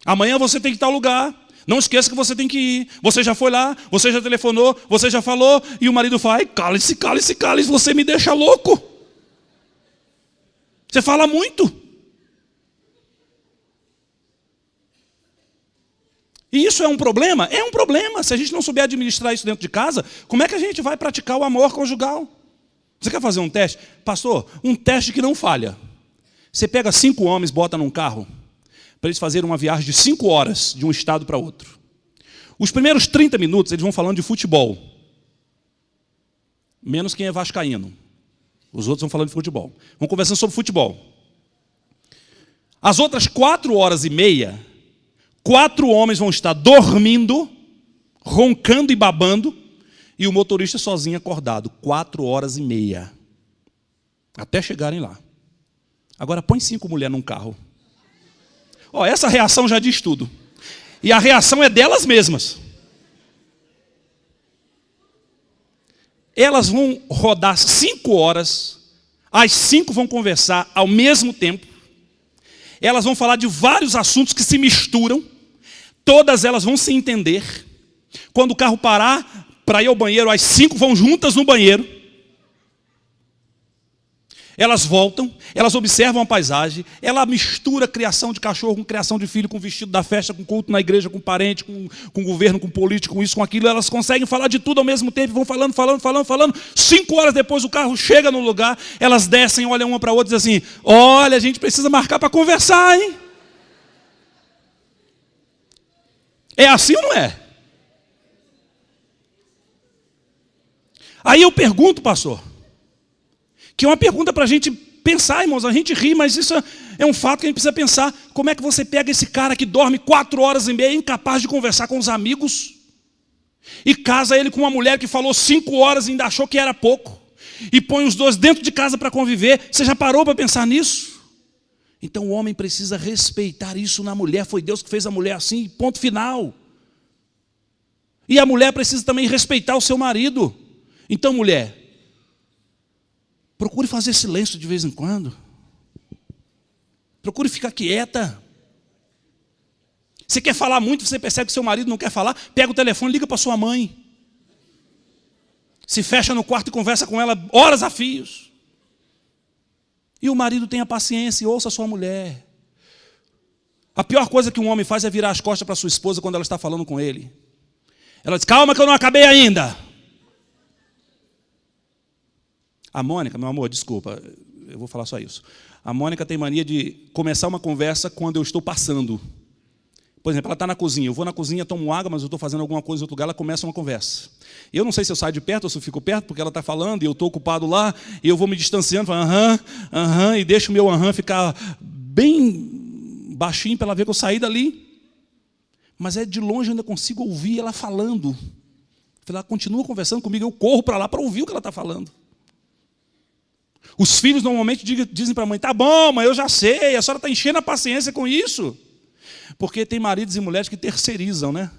Amanhã você tem que ir em tal lugar. Não esqueça que você tem que ir. Você já foi lá, você já telefonou, você já falou. E o marido fala, cale-se, cale-se, cale-se, você me deixa louco. Você fala muito. E isso é um problema? É um problema. Se a gente não souber administrar isso dentro de casa, como é que a gente vai praticar o amor conjugal? Você quer fazer um teste? Pastor, um teste que não falha. Você pega 5 homens, bota num carro, para eles fazerem uma viagem de 5 horas, de um estado para outro. Os primeiros 30 minutos, eles vão falando de futebol. Menos quem é vascaíno. Os outros vão falando de futebol. Vão conversando sobre futebol. As outras 4 horas e meia, 4 homens vão estar dormindo, roncando e babando, e o motorista sozinho acordado, 4 horas e meia, até chegarem lá. Agora põe 5 mulheres num carro. Essa reação já diz tudo. E a reação é delas mesmas. Elas vão rodar 5 horas, as 5 vão conversar ao mesmo tempo, elas vão falar de vários assuntos que se misturam, todas elas vão se entender. Quando o carro parar para ir ao banheiro, as 5 vão juntas no banheiro. Elas voltam, elas observam a paisagem, ela mistura criação de cachorro com criação de filho, com vestido da festa, com culto na igreja, com parente, com governo, com político, com isso, com aquilo. Elas conseguem falar de tudo ao mesmo tempo, vão falando. 5 horas depois o carro chega no lugar, elas descem, olham uma para a outra e dizem assim, olha, a gente precisa marcar para conversar, hein? É assim ou não é? Aí eu pergunto, pastor, que é uma pergunta para a gente pensar, irmãos, a gente ri, mas isso é um fato que a gente precisa pensar. Como é que você pega esse cara que dorme 4 horas e meia, incapaz de conversar com os amigos, e casa ele com uma mulher que falou 5 horas e ainda achou que era pouco, e põe os dois dentro de casa para conviver? Você já parou para pensar nisso? Então o homem precisa respeitar isso na mulher. Foi Deus que fez a mulher assim, ponto final. E a mulher precisa também respeitar o seu marido. Então, mulher, procure fazer silêncio de vez em quando. Procure ficar quieta. Você quer falar muito, você percebe que seu marido não quer falar, pega o telefone e liga para sua mãe. Se fecha no quarto e conversa com ela horas a fios. E o marido tenha paciência e ouça a sua mulher. A pior coisa que um homem faz é virar as costas para sua esposa quando ela está falando com ele. Ela diz: calma que eu não acabei ainda. A Mônica, meu amor, desculpa, eu vou falar só isso. A Mônica tem mania de começar uma conversa quando eu estou passando. Por exemplo, ela está na cozinha, eu vou na cozinha, tomo água, mas eu estou fazendo alguma coisa em outro lugar, ela começa uma conversa. Eu não sei se eu saio de perto ou se eu fico perto, porque ela está falando e eu estou ocupado lá, e eu vou me distanciando, falando e deixo o meu ficar bem baixinho para ela ver que eu saí dali. Mas é de longe eu ainda consigo ouvir ela falando. Ela continua conversando comigo, eu corro para lá para ouvir o que ela está falando. Os filhos normalmente dizem para a mãe: tá bom, mãe, eu já sei, a senhora está enchendo a paciência com isso. Porque tem maridos e mulheres que terceirizam, né?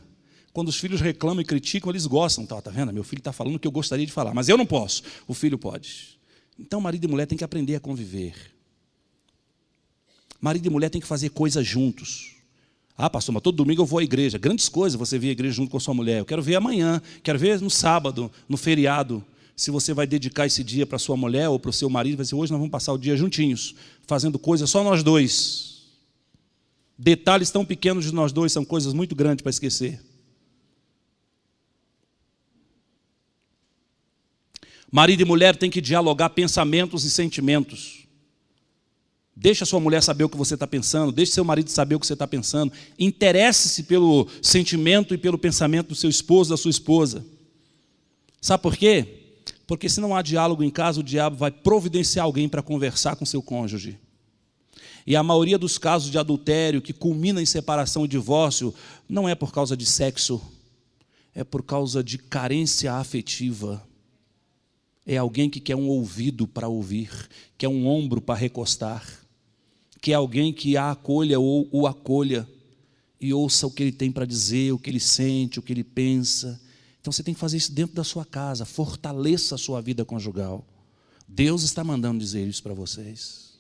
Quando os filhos reclamam e criticam, eles gostam. Tá vendo? Meu filho está falando o que eu gostaria de falar, mas eu não posso. O filho pode. Então, marido e mulher têm que aprender a conviver. Marido e mulher têm que fazer coisas juntos. Ah, pastor, mas todo domingo eu vou à igreja. Grandes coisas você vê a igreja junto com a sua mulher. Eu quero ver amanhã, quero ver no sábado, no feriado. Se você vai dedicar esse dia para a sua mulher ou para o seu marido, vai dizer: hoje nós vamos passar o dia juntinhos, fazendo coisas só nós dois. Detalhes tão pequenos de nós dois são coisas muito grandes para esquecer. Marido e mulher têm que dialogar pensamentos e sentimentos. Deixa a sua mulher saber o que você está pensando, deixe seu marido saber o que você está pensando. Interesse-se pelo sentimento e pelo pensamento do seu esposo, da sua esposa. Sabe por quê? Porque se não há diálogo em casa, o diabo vai providenciar alguém para conversar com seu cônjuge. E a maioria dos casos de adultério que culmina em separação e divórcio não é por causa de sexo, é por causa de carência afetiva. É alguém que quer um ouvido para ouvir, quer um ombro para recostar, quer alguém que a acolha ou o acolha e ouça o que ele tem para dizer, o que ele sente, o que ele pensa. Então você tem que fazer isso dentro da sua casa, fortaleça a sua vida conjugal. Deus está mandando dizer isso para vocês.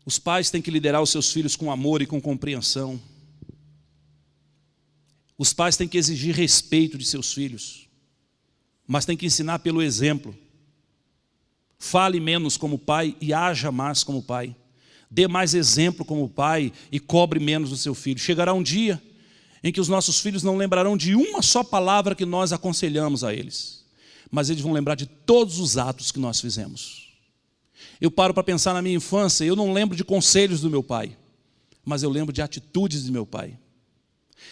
Os pais têm que liderar os seus filhos com amor e com compreensão. Os pais têm que exigir respeito de seus filhos, mas têm que ensinar pelo exemplo. Fale menos como pai e haja mais como pai. Dê mais exemplo como pai e cobre menos do seu filho. Chegará um dia em que os nossos filhos não lembrarão de uma só palavra que nós aconselhamos a eles, mas eles vão lembrar de todos os atos que nós fizemos. Eu paro para pensar na minha infância, eu não lembro de conselhos do meu pai, mas eu lembro de atitudes de meu pai.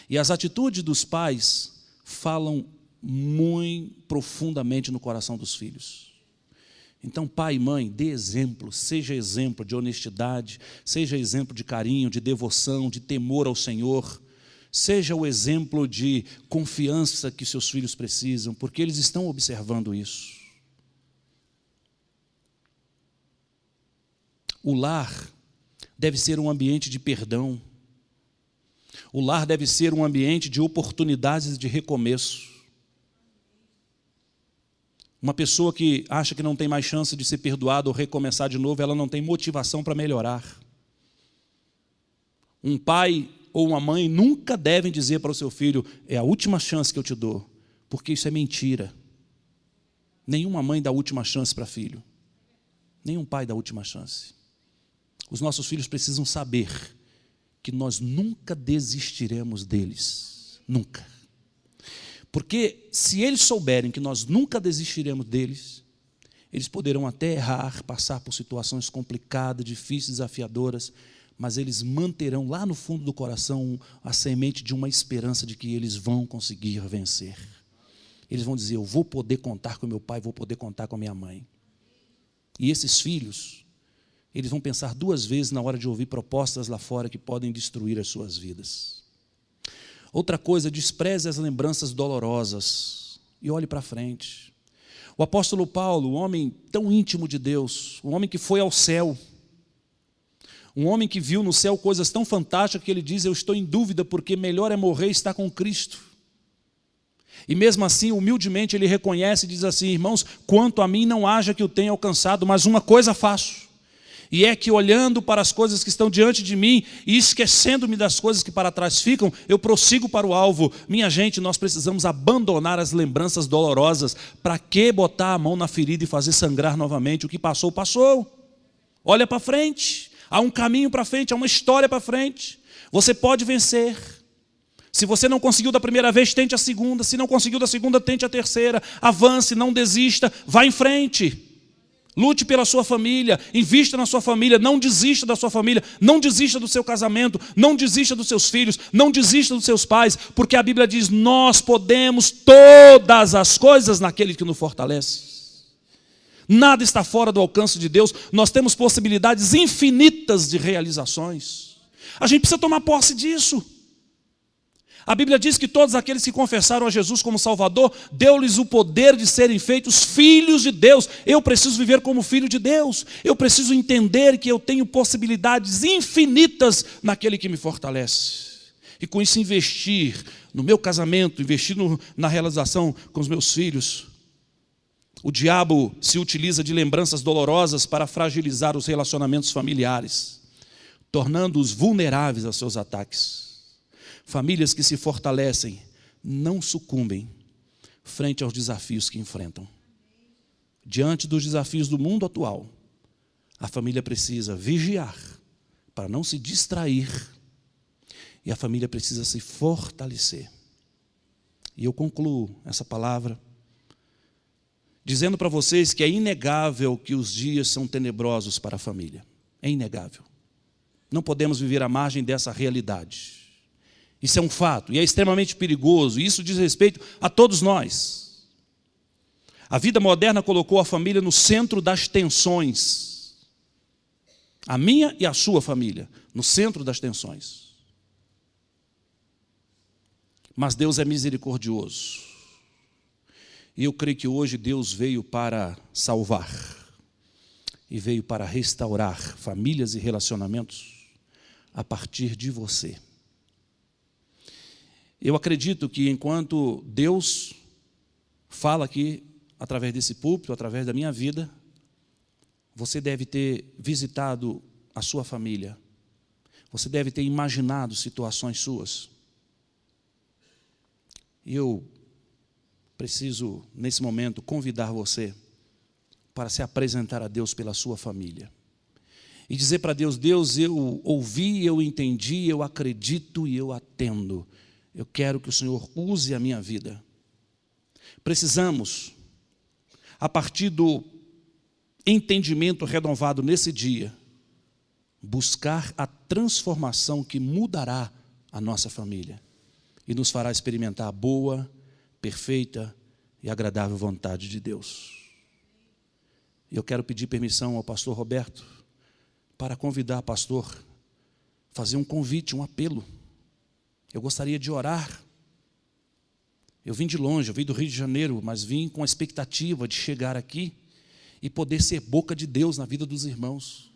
E as atitudes dos pais falam muito profundamente no coração dos filhos. Então, pai e mãe, dê exemplo, seja exemplo de honestidade, seja exemplo de carinho, de devoção, de temor ao Senhor, seja o exemplo de confiança que seus filhos precisam, porque eles estão observando isso. O lar deve ser um ambiente de perdão. O lar deve ser um ambiente de oportunidades de recomeço. Uma pessoa que acha que não tem mais chance de ser perdoada ou recomeçar de novo, ela não tem motivação para melhorar. Um pai ou uma mãe nunca devem dizer para o seu filho: é a última chance que eu te dou, porque isso é mentira. Nenhuma mãe dá última chance para filho. Nenhum pai dá última chance. Os nossos filhos precisam saber que nós nunca desistiremos deles. Nunca. Porque se eles souberem que nós nunca desistiremos deles, eles poderão até errar, passar por situações complicadas, difíceis, desafiadoras, mas eles manterão lá no fundo do coração a semente de uma esperança de que eles vão conseguir vencer. Eles vão dizer, eu vou poder contar com meu pai, vou poder contar com a minha mãe. E esses filhos, eles vão pensar 2 vezes na hora de ouvir propostas lá fora que podem destruir as suas vidas. Outra coisa, despreze as lembranças dolorosas e olhe para frente. O apóstolo Paulo, um homem tão íntimo de Deus, um homem que foi ao céu, um homem que viu no céu coisas tão fantásticas que ele diz, eu estou em dúvida porque melhor é morrer e estar com Cristo. E mesmo assim, humildemente, ele reconhece e diz assim, irmãos, quanto a mim não haja que eu tenha alcançado, mas uma coisa faço. E é que olhando para as coisas que estão diante de mim e esquecendo-me das coisas que para trás ficam, eu prossigo para o alvo. Minha gente, nós precisamos abandonar as lembranças dolorosas. Para que botar a mão na ferida e fazer sangrar novamente? O que passou, passou. Olha para frente. Há um caminho para frente, há uma história para frente. Você pode vencer. Se você não conseguiu da primeira vez, tente a segunda. Se não conseguiu da segunda, tente a terceira. Avance, não desista, vá em frente. Lute pela sua família, invista na sua família, não desista da sua família, não desista do seu casamento, não desista dos seus filhos, não desista dos seus pais, porque a Bíblia diz, nós podemos todas as coisas naquele que nos fortalece. Nada está fora do alcance de Deus, nós temos possibilidades infinitas de realizações. A gente precisa tomar posse disso. A Bíblia diz que todos aqueles que confessaram a Jesus como Salvador, deu-lhes o poder de serem feitos filhos de Deus. Eu preciso viver como filho de Deus. Eu preciso entender que eu tenho possibilidades infinitas naquele que me fortalece. E com isso investir no meu casamento, investir na realização com os meus filhos. O diabo se utiliza de lembranças dolorosas para fragilizar os relacionamentos familiares, tornando-os vulneráveis aos seus ataques. Famílias que se fortalecem não sucumbem frente aos desafios que enfrentam. Diante dos desafios do mundo atual, a família precisa vigiar para não se distrair e a família precisa se fortalecer. E eu concluo essa palavra dizendo para vocês que é inegável que os dias são tenebrosos para a família. É inegável. Não podemos viver à margem dessa realidade. Isso é um fato e é extremamente perigoso. E isso diz respeito a todos nós. A vida moderna colocou a família no centro das tensões. A minha e a sua família, no centro das tensões. Mas Deus é misericordioso. E eu creio que hoje Deus veio para salvar. E veio para restaurar famílias e relacionamentos a partir de você. Eu acredito que enquanto Deus fala aqui, através desse púlpito, através da minha vida, você deve ter visitado a sua família. Você deve ter imaginado situações suas. E eu preciso, nesse momento, convidar você para se apresentar a Deus pela sua família. E dizer para Deus, Deus, eu ouvi, eu entendi, eu acredito e eu atendo. Eu quero que o Senhor use a minha vida. Precisamos, a partir do entendimento renovado nesse dia, buscar a transformação que mudará a nossa família e nos fará experimentar a boa, perfeita e agradável vontade de Deus. Eu quero pedir permissão ao pastor Roberto para convidar o pastor, fazer um convite, um apelo. Eu gostaria de orar. Eu vim de longe, eu vim do Rio de Janeiro, mas vim com a expectativa de chegar aqui e poder ser boca de Deus na vida dos irmãos.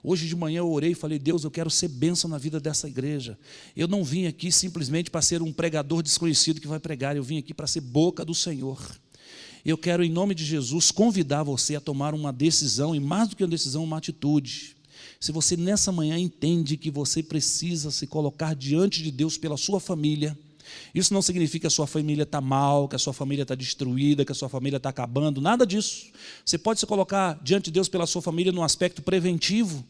Hoje de manhã eu orei e falei, Deus, eu quero ser bênção na vida dessa igreja. Eu não vim aqui simplesmente para ser um pregador desconhecido que vai pregar, eu vim aqui para ser boca do Senhor. Eu quero, em nome de Jesus, convidar você a tomar uma decisão, e mais do que uma decisão, uma atitude. Se você nessa manhã entende que você precisa se colocar diante de Deus pela sua família, isso não significa que a sua família está mal, que a sua família está destruída, que a sua família está acabando, nada disso. Você pode se colocar diante de Deus pela sua família no aspecto preventivo.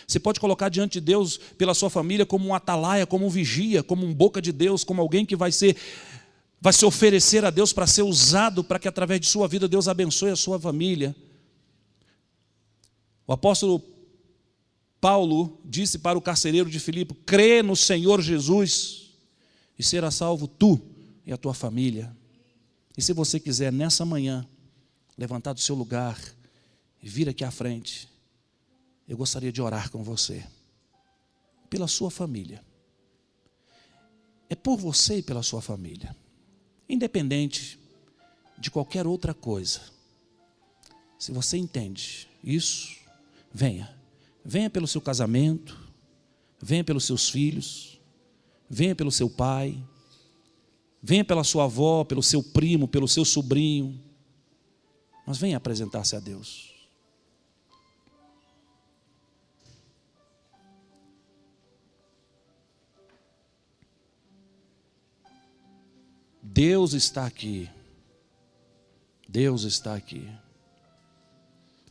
Você pode colocar diante de Deus pela sua família como um atalaia, como um vigia, como um boca de Deus, como alguém que vai se oferecer a Deus para ser usado, para que através de sua vida Deus abençoe a sua família. O apóstolo Paulo disse para o carcereiro de Filipe: crê no Senhor Jesus e será salvo tu e a tua família. E se você quiser nessa manhã levantar do seu lugar e vir aqui à frente, eu gostaria de orar com você, pela sua família. É por você e pela sua família, independente de qualquer outra coisa. Se você entende isso, venha. Venha pelo seu casamento, venha pelos seus filhos, venha pelo seu pai, venha pela sua avó, pelo seu primo, pelo seu sobrinho, mas venha apresentar-se a Deus. Deus está aqui. Deus está aqui.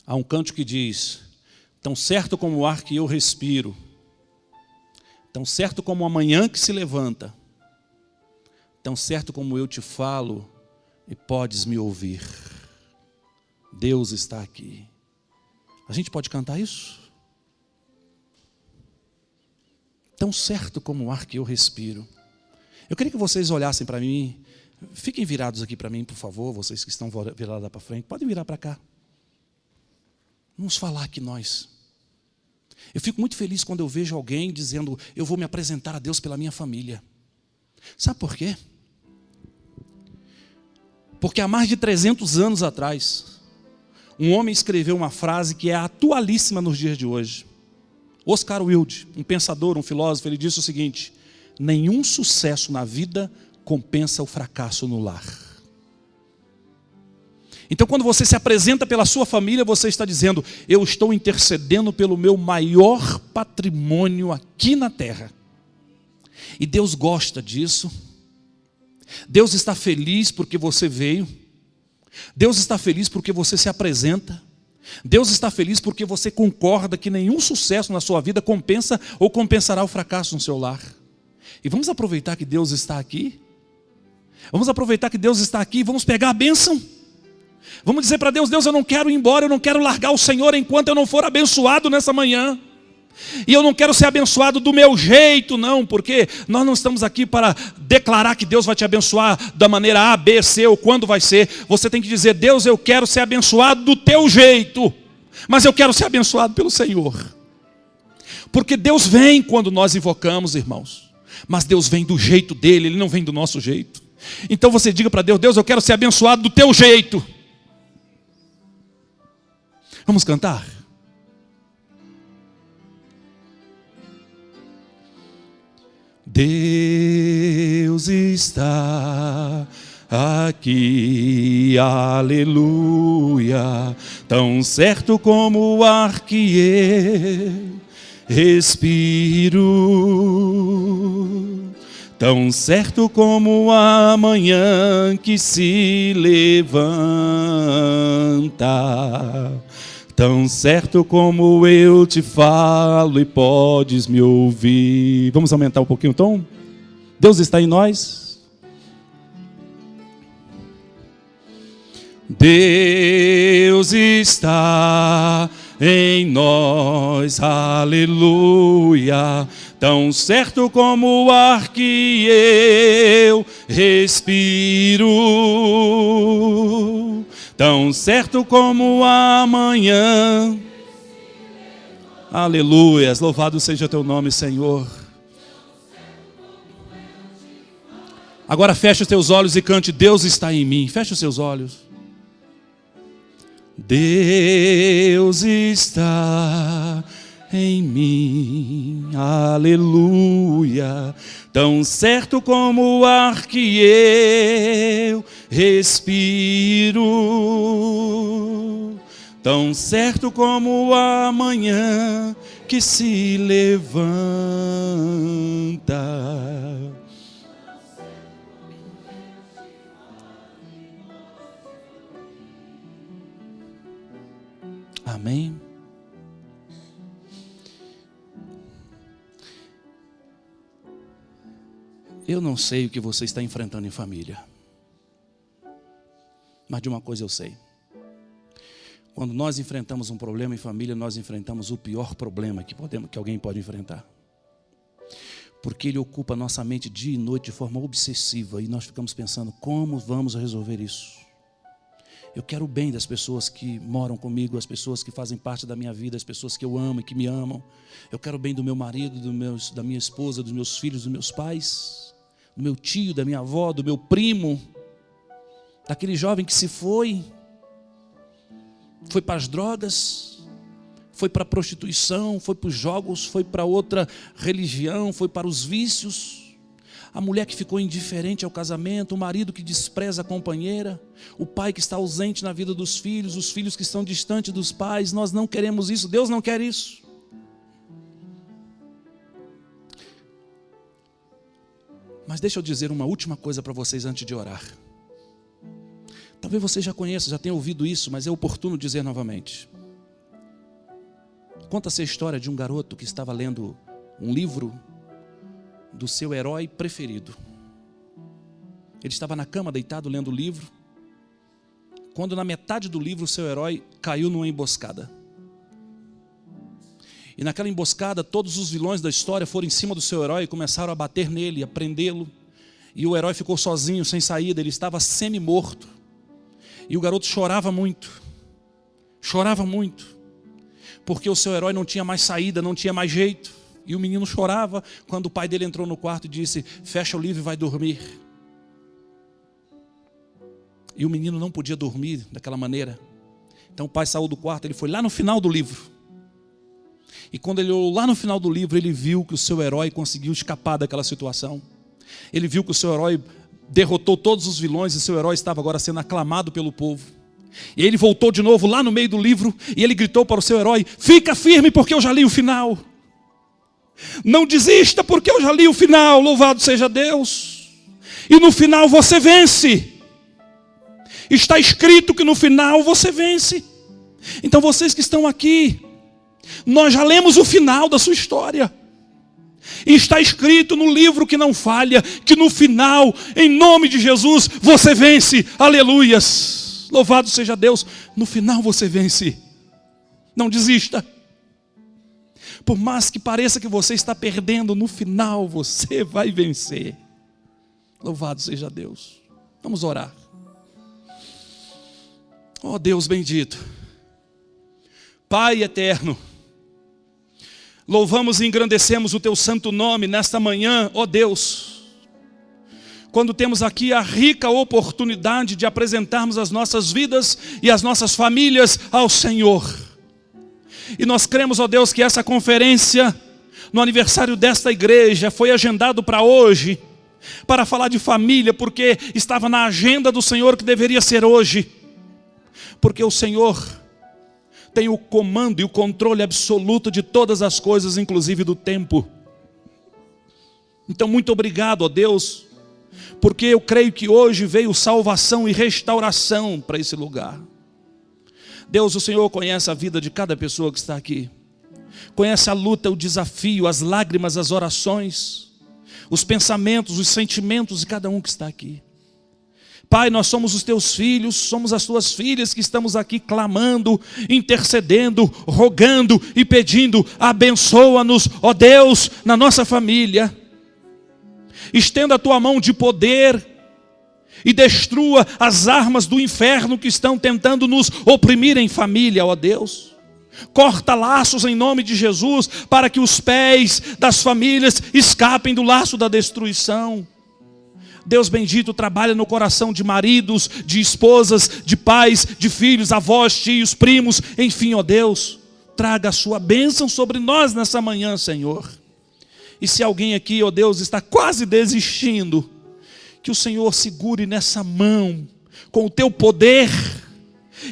Há um canto que diz: tão certo como o ar que eu respiro, tão certo como a manhã que se levanta, tão certo como eu te falo e podes me ouvir. Deus está aqui. A gente pode cantar isso? Tão certo como o ar que eu respiro. Eu queria que vocês olhassem para mim. Fiquem virados aqui para mim, por favor. Vocês que estão virados para frente, podem virar para cá. Vamos falar aqui nós. Eu fico muito feliz quando eu vejo alguém dizendo: eu vou me apresentar a Deus pela minha família. Sabe por quê? Porque há mais de 300 anos atrás, um homem escreveu uma frase que é atualíssima nos dias de hoje. Oscar Wilde, um pensador, um filósofo, ele disse o seguinte: nenhum sucesso na vida compensa o fracasso no lar. Então, quando você se apresenta pela sua família, você está dizendo: eu estou intercedendo pelo meu maior patrimônio aqui na terra. E Deus gosta disso. Deus está feliz porque você veio. Deus está feliz porque você se apresenta. Deus está feliz porque você concorda que nenhum sucesso na sua vida compensa ou compensará o fracasso no seu lar. E vamos aproveitar que Deus está aqui. Vamos aproveitar que Deus está aqui e vamos pegar a bênção. Vamos dizer para Deus: Deus, eu não quero ir embora, eu não quero largar o Senhor enquanto eu não for abençoado nessa manhã. E eu não quero ser abençoado do meu jeito, não, porque nós não estamos aqui para declarar que Deus vai te abençoar da maneira A, B, C ou quando vai ser. Você tem que dizer: Deus, eu quero ser abençoado do teu jeito, mas eu quero ser abençoado pelo Senhor. Porque Deus vem quando nós invocamos, irmãos, mas Deus vem do jeito dele, Ele não vem do nosso jeito. Então você diga para Deus: Deus, eu quero ser abençoado do teu jeito. Vamos cantar? Deus está aqui, aleluia, tão certo como o ar que eu respiro, tão certo como a manhã que se levanta, tão certo como eu te falo e podes me ouvir. Vamos aumentar um pouquinho o tom? Deus está em nós. Deus está em nós, aleluia, tão certo como o ar que eu respiro, tão certo como a manhã. Aleluia, louvado seja teu nome, Senhor. Agora feche os teus olhos e cante: Deus está em mim. Feche os seus olhos. Deus está em mim, aleluia, tão certo como o ar que eu respiro, tão certo como a manhã que se levanta. Amém? Eu não sei o que você está enfrentando em família, mas de uma coisa eu sei: Quando nós enfrentamos um problema em família, nós enfrentamos o pior problema que alguém pode enfrentar. Porque ele ocupa a nossa mente dia e noite de forma obsessiva e nós ficamos pensando, como vamos resolver isso? Eu quero o bem das pessoas que moram comigo, as pessoas que fazem parte da minha vida, as pessoas que eu amo e que me amam. Eu quero o bem do meu marido, da minha esposa, dos meus filhos, dos meus pais, do meu tio, da minha avó, do meu primo, daquele jovem que se foi para as drogas, foi para a prostituição, foi para os jogos, foi para outra religião, foi para os vícios. A mulher que ficou indiferente ao casamento, o marido que despreza a companheira, o pai que está ausente na vida dos filhos, os filhos que estão distantes dos pais. Nós não queremos isso, Deus não quer isso. Mas deixa eu dizer uma última coisa para vocês antes de orar. Talvez você já conheça, já tenha ouvido isso, mas é oportuno dizer novamente. Conta-se a história de um garoto que estava lendo um livro do seu herói preferido. Ele estava na cama deitado lendo o livro, quando na metade do livro o seu herói caiu numa emboscada. E naquela emboscada todos os vilões da história foram em cima do seu herói e começaram a bater nele, a prendê-lo. E o herói ficou sozinho, sem saída, ele estava semi-morto. E o garoto chorava muito, porque o seu herói não tinha mais saída, não tinha mais jeito. E o menino chorava quando o pai dele entrou no quarto e disse, fecha o livro e vai dormir. E o menino não podia dormir daquela maneira. Então o pai saiu do quarto, ele foi lá no final do livro. E quando ele olhou lá no final do livro, ele viu que o seu herói conseguiu escapar daquela situação. Ele viu que o seu herói derrotou todos os vilões e seu herói estava agora sendo aclamado pelo povo. E ele voltou de novo lá no meio do livro e ele gritou para o seu herói, fica firme porque eu já li o final. Não desista porque eu já li o final, louvado seja Deus. E no final você vence. Está escrito que no final você vence. Então vocês que estão aqui, nós já lemos o final da sua história. E está escrito no livro que não falha, que no final, em nome de Jesus, você vence. Aleluias. Louvado seja Deus. No final você vence. Não desista. Por mais que pareça que você está perdendo, no final você vai vencer. Louvado seja Deus. Vamos orar. Oh Deus bendito. Pai eterno. Louvamos e engrandecemos o teu santo nome nesta manhã, ó Deus. Quando temos aqui a rica oportunidade de apresentarmos as nossas vidas e as nossas famílias ao Senhor. E nós cremos, ó Deus, que essa conferência, no aniversário desta igreja, foi agendado para hoje, para falar de família, porque estava na agenda do Senhor que deveria ser hoje. Porque o Senhor tem o comando e o controle absoluto de todas as coisas, inclusive do tempo. Então muito obrigado, ó Deus, porque eu creio que hoje veio salvação e restauração para esse lugar. Deus, o Senhor conhece a vida de cada pessoa que está aqui. Conhece a luta, o desafio, as lágrimas, as orações, os pensamentos, os sentimentos de cada um que está aqui. Pai, nós somos os teus filhos, somos as tuas filhas que estamos aqui clamando, intercedendo, rogando e pedindo. Abençoa-nos, ó Deus, na nossa família. Estenda a tua mão de poder e destrua as armas do inferno que estão tentando nos oprimir em família, ó Deus. Corta laços em nome de Jesus, para que os pés das famílias escapem do laço da destruição. Deus bendito, trabalha no coração de maridos, de esposas, de pais, de filhos, avós, tios, primos, enfim, ó Deus, traga a sua bênção sobre nós nessa manhã, Senhor. E se alguém aqui, ó Deus, está quase desistindo, que o Senhor segure nessa mão, com o teu poder,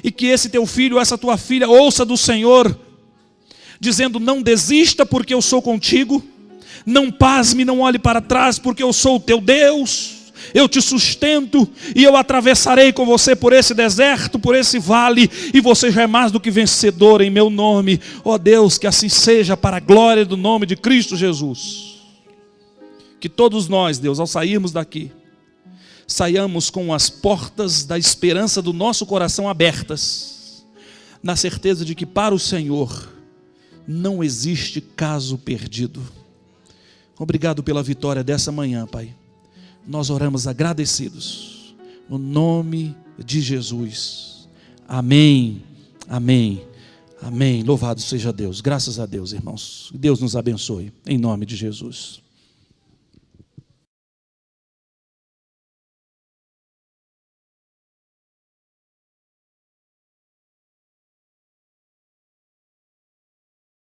e que esse teu filho, essa tua filha, ouça do Senhor, dizendo, não desista porque eu sou contigo, não pasme, não olhe para trás porque eu sou o teu Deus, eu te sustento e eu atravessarei com você por esse deserto, por esse vale, e você já é mais do que vencedor em meu nome. Ó Deus, que assim seja para a glória do nome de Cristo Jesus. Que todos nós, Deus, ao sairmos daqui, saiamos com as portas da esperança do nosso coração abertas, na certeza de que para o Senhor não existe caso perdido. Obrigado pela vitória dessa manhã, Pai. Nós oramos agradecidos, no nome de Jesus. Amém, amém, amém. Louvado seja Deus. Graças a Deus, irmãos. Deus nos abençoe, em nome de Jesus.